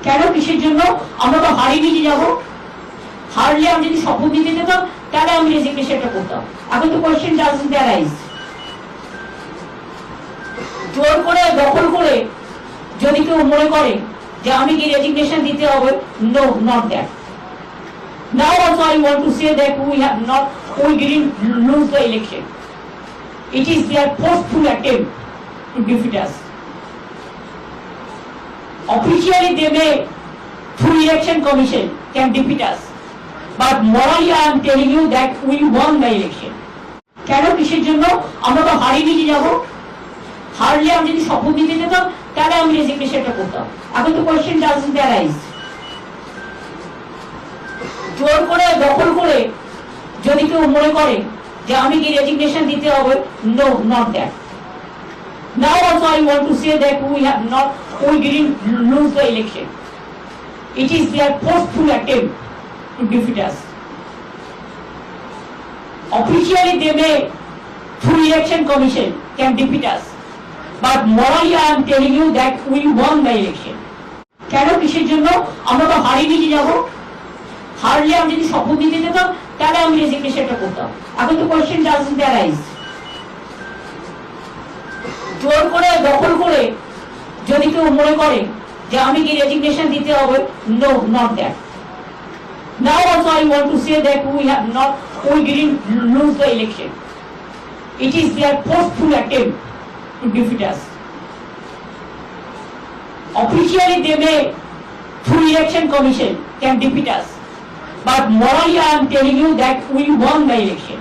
কেন কিসের জন্য? আমরা তো হারিয়ে নিয়ে যাব। হারলে আমি যদি শপথ নিতে যেতাম তাহলে আমি রেজিগনেশনটা করতাম। এখন তো কোয়েশ্চেন ডাজন্ট অ্যারাইজ। জোর করে দখল করে যদি কেউ মনে করে যে আমি কি রেজিগনেশন দিতে হবে, no, not that. Now also I want to say that we didn't lose the election. It is their forceful attempt to defeat us. Officially they may, through election commission, can defeat us. But morally I am telling you that we won the election. কেন কিসের জন্য? আমরা তো হারিয়ে নিয়ে যাব। হারলে আমি যদি শপথ নিতে যেতাম তাহলে আমি রেজিগনেশনটা করতাম। এখন তো কোয়েশ্চেন ডাজন্ট অ্যারাইজ। জোর করে দখল করে যদি কেউ মনে করে যে আমি কি রেজিগনেশন দিতে হবে, no, not that. Now also I want to say that we didn't lose the election. It is their forceful attempt to defeat us. Officially they may, through election commission, can defeat us. But morally I am telling you that we won the election. কেন কিসের জন্য? আমরা তো হারিয়ে নিয়ে যাব। হারলে আমি যদি শপথ নিতে যেতাম তাহলে আমি রেজিগনেশনটা করতাম। এখন তো কোয়েশ্চেন ডাজন্ট অ্যারাইজ। জোর করে দখল করে যদি কেউ মনে করে যে আমি কি রেজিগনেশন দিতে হবে, no, not that. Now also I want to say that we didn't lose the election. It is their forceful attempt to defeat us. Officially they may, through election commission, can defeat us. But morally I am telling you that we won the election.